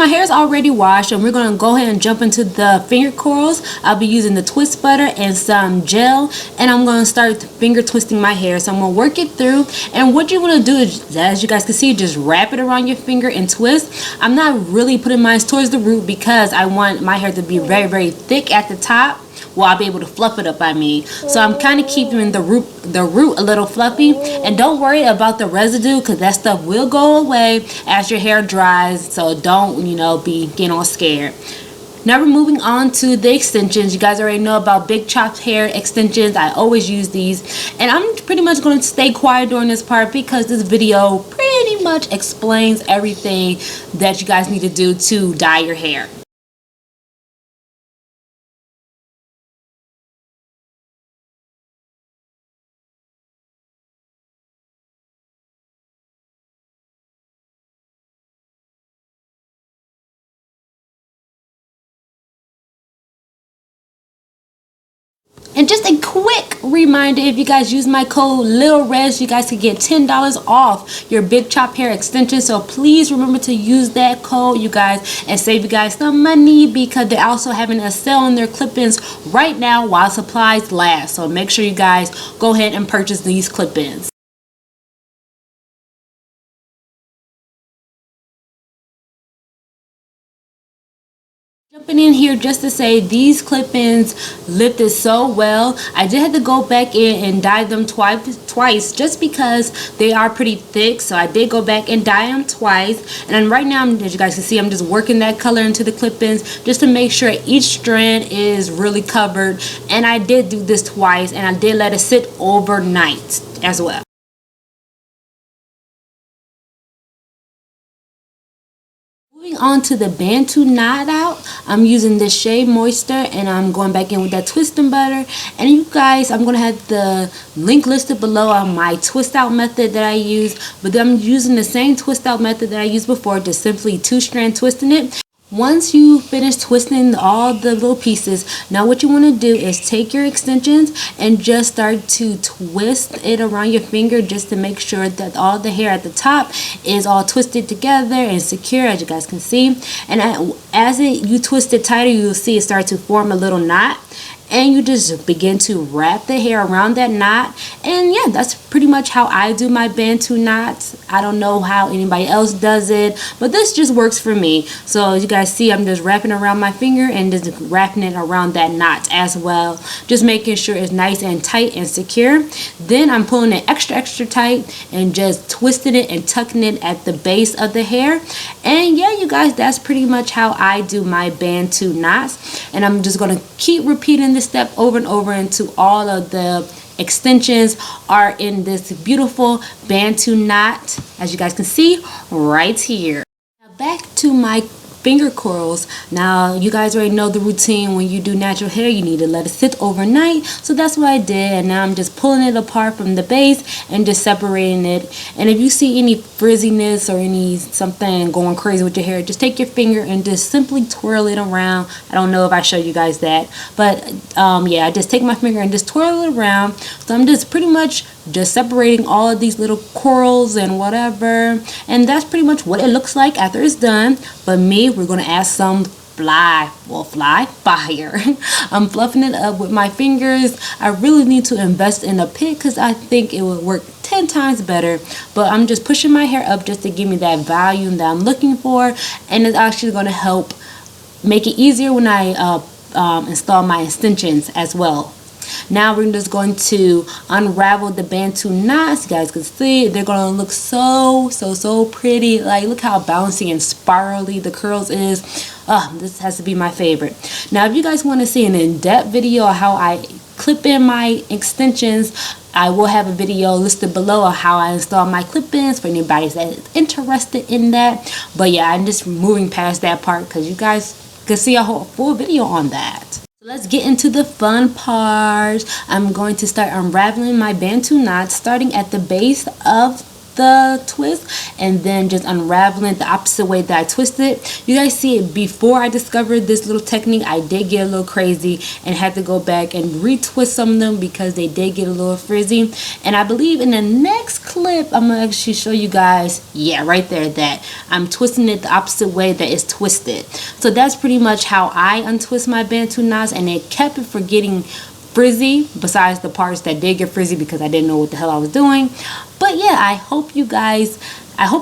my hair is already washed, and we're going to go ahead and jump into the finger curls. I'll be using the twist butter and some gel, and I'm going to start finger twisting my hair. So I'm going to work it through, and what you want to do is, as you guys can see, just wrap it around your finger and twist. I'm not really putting mine towards the root because I want my hair to be very, very thick at the top. Well, I'll be able to fluff it up, so I'm kind of keeping the root a little fluffy. And don't worry about the residue, because that stuff will go away as your hair dries, so don't, be getting all scared. Now we're moving on to the extensions. You guys already know about big chopped hair extensions. I always use these, and I'm pretty much going to stay quiet during this part because this video pretty much explains everything that you guys need to do to dye your hair. And just a quick reminder, if you guys use my code LILREDZ, you guys can get $10 off your big chop hair extension. So please remember to use that code, you guys, and save you guys some money, because they're also having a sale on their clip-ins right now while supplies last. So make sure you guys go ahead and purchase these clip-ins. Jumping in here just to say these clip-ins lifted so well. I did have to go back in and dye them twice just because they are pretty thick, so I did go back and dye them twice. And then right now, as you guys can see, I'm just working that color into the clip-ins just to make sure each strand is really covered. And I did do this twice, and I did let it sit overnight as well. Moving on to the Bantu knot out, I'm using the Shea moisture, and I'm going back in with that twisting butter. And you guys, I'm going to have the link listed below on my twist out method that I use, but I'm using the same twist out method that I used before, just simply 2-strand twisting it. Once you finish twisting all the little pieces, now what you want to do is take your extensions and just start to twist it around your finger, just to make sure that all the hair at the top is all twisted together and secure, as you guys can see. And as you twist it tighter, you'll see it start to form a little knot. And you just begin to wrap the hair around that knot. And yeah, that's pretty much how I do my Bantu knots. I don't know how anybody else does it, but this just works for me. So as you guys see, I'm just wrapping around my finger and just wrapping it around that knot as well, just making sure it's nice and tight and secure. Then I'm pulling it extra tight and just twisting it and tucking it at the base of the hair. And yeah, you guys, that's pretty much how I do my Bantu knots. And I'm just going to keep repeating this step over and over until all of the extensions are in this beautiful Bantu knot, as you guys can see right here. Now back to my finger curls. Now you guys already know the routine. When you do natural hair, you need to let it sit overnight, so that's what I did. And now I'm just pulling it apart from the base and just separating it. And if you see any frizziness or something going crazy with your hair, just take your finger and just simply twirl it around. I don't know if I showed you guys that, but yeah, I just take my finger and just twirl it around. So I'm just pretty much just separating all of these little curls and whatever, and that's pretty much what it looks like after it's done. But we're gonna add some fire. I'm fluffing it up with my fingers. I really need to invest in a pick because I think it would work 10 times better, but I'm just pushing my hair up just to give me that volume that I'm looking for, and it's actually going to help make it easier when I install my extensions as well. Now we're just going to unravel the Bantu knots. You guys can see they're going to look so pretty. Like, look how bouncy and spirally the curls is. This has to be my favorite. Now if you guys want to see an in-depth video of how I clip in my extensions, I will have a video listed below of how I install my clip-ins for anybody that is interested in that. But yeah, I'm just moving past that part because you guys can see a whole full video on that. Let's get into the fun part. I'm going to start unraveling my Bantu knots, starting at the base of the twist and then just unraveling the opposite way that I twisted it. You guys see it, before I discovered this little technique, I did get a little crazy and had to go back and retwist some of them because they did get a little frizzy. And I believe in the next clip I'm gonna actually show you guys, yeah, right there, that I'm twisting it the opposite way that it's twisted. So that's pretty much how I untwist my Bantu knots, and it kept it from getting frizzy, besides the parts that did get frizzy because I didn't know what the hell I was doing. But yeah, I hope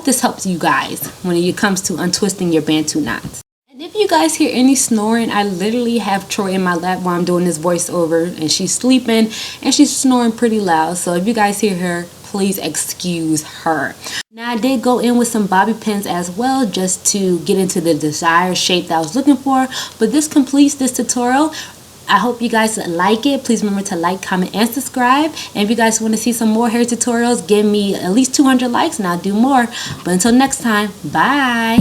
this helps you guys when it comes to untwisting your Bantu knots. And if you guys hear any snoring, I literally have Troy in my lap while I'm doing this voiceover, and she's sleeping and she's snoring pretty loud. So if you guys hear her, please excuse her. Now I did go in with some bobby pins as well, just to get into the desired shape that I was looking for. But this completes this tutorial. I hope you guys like it. Please remember to like, comment, and subscribe. And if you guys want to see some more hair tutorials, give me at least 200 likes and I'll do more. But until next time, bye.